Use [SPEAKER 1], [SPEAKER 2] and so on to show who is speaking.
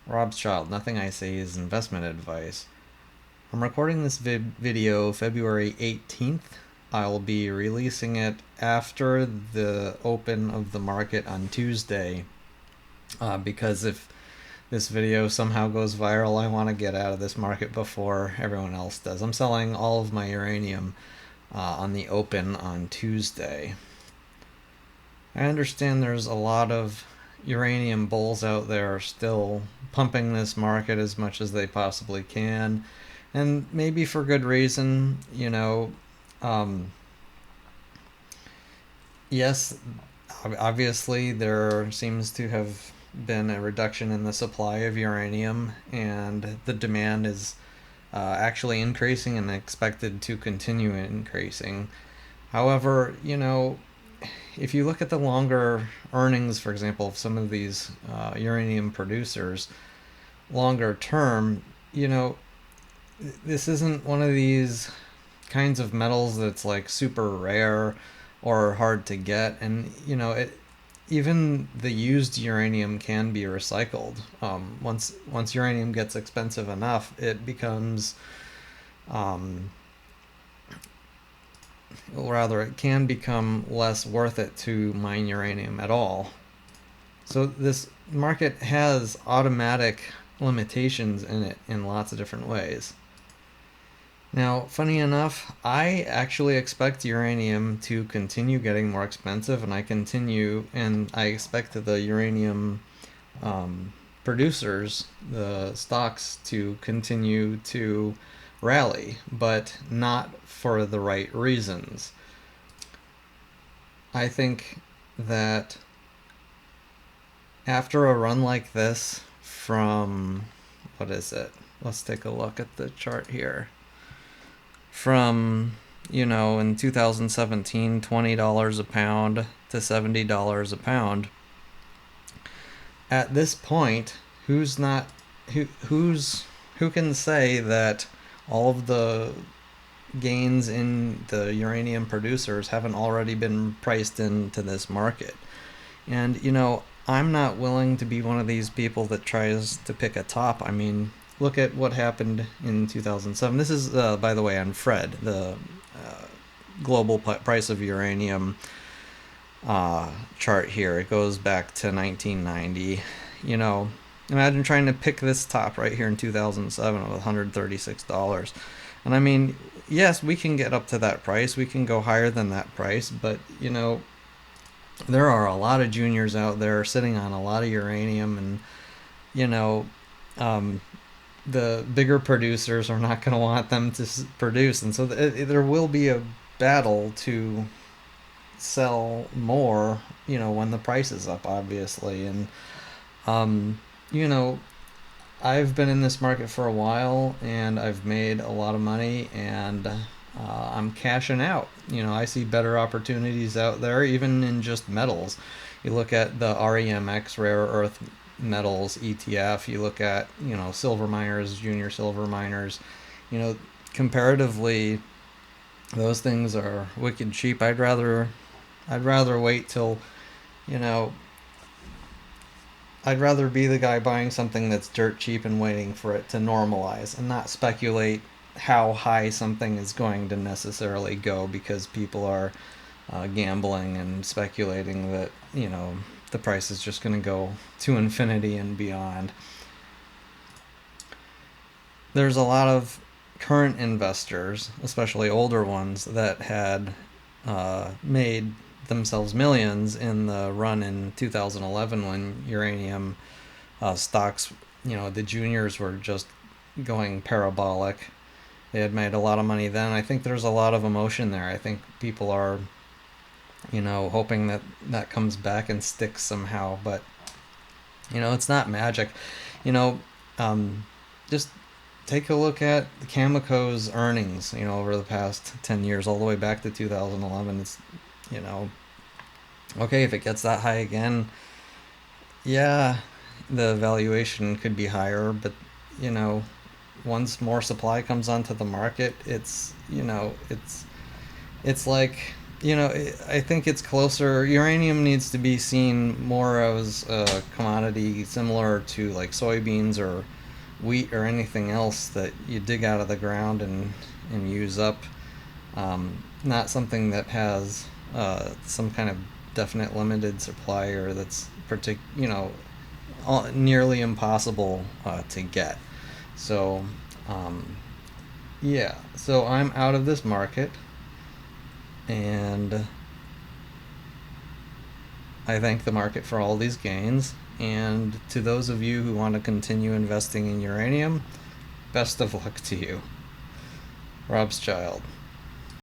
[SPEAKER 1] Robschild. Nothing I say is investment advice. I'm recording this video February 18th. I'll be releasing it after the open of the market on Tuesday, because if this video somehow goes viral, I want to get out of this market before everyone else does. I'm selling all of my uranium on the open on Tuesday. I understand there's a lot of uranium bulls out there still pumping this market as much as they possibly can, and maybe for good reason. Um, yes, obviously there seems to have been a reduction in the supply of uranium, and the demand is actually increasing and expected to continue increasing. However, if you look at the longer earnings, for example, of some of these uranium producers, longer term, this isn't one of these kinds of metals that's like super rare or hard to get, and even the used uranium can be recycled. Once uranium gets expensive enough, it becomes um, rather, it can become less worth it to mine uranium at all. So this market has automatic limitations in it in lots of different ways. Now, funny enough, I actually expect uranium to continue getting more expensive, and I expect the uranium producers, the stocks, to continue to rally, but not for the right reasons. I think that after a run like this from, what is it? Let's take a look at the chart here. From, in 2017, $20 a pound to $70 a pound. At this point, who's not who can say that all of the gains in the uranium producers haven't already been priced into this market? And I'm not willing to be one of these people that tries to pick a top. I mean, look at what happened in 2007. This is, by the way, on Fred, the global price of uranium chart here. It goes back to 1990. Imagine trying to pick this top right here in 2007 with $136. And I mean, yes, we can get up to that price. We can go higher than that price, but there are a lot of juniors out there sitting on a lot of uranium, and you know, um, the bigger producers are not going to want them to produce, and so there will be a battle to sell more. When the price is up, obviously, and um, you know, I've been in this market for a while, and I've made a lot of money, and I'm cashing out. I see better opportunities out there, even in just metals. You look at the REMX, rare earth metals ETF. You look at silver miners, junior silver miners. You know, comparatively, those things are wicked cheap. I'd rather wait till you know I'd rather be the guy buying something that's dirt cheap and waiting for it to normalize, and not speculate how high something is going to necessarily go, because people are gambling and speculating that the price is just going to go to infinity and beyond. There's a lot of current investors, especially older ones, that had made themselves millions in the run in 2011 when uranium stocks, the juniors were just going parabolic. They had made a lot of money then. I think there's a lot of emotion there. I think people are, hoping that that comes back and sticks somehow. But, it's not magic. You know, just take a look at Cameco's earnings, over the past 10 years, all the way back to 2011. It's, you know, okay, if it gets that high again, yeah, the valuation could be higher, but, you know, once more supply comes onto the market, it's like I think it's closer. Uranium needs to be seen more as a commodity similar to like soybeans or wheat or anything else that you dig out of the ground and use up. Not something that has some kind of definite limited supply or that's nearly impossible to get. So, yeah. So I'm out of this market, and I thank the market for all these gains. And to those of you who want to continue investing in uranium, best of luck to you. Robschild.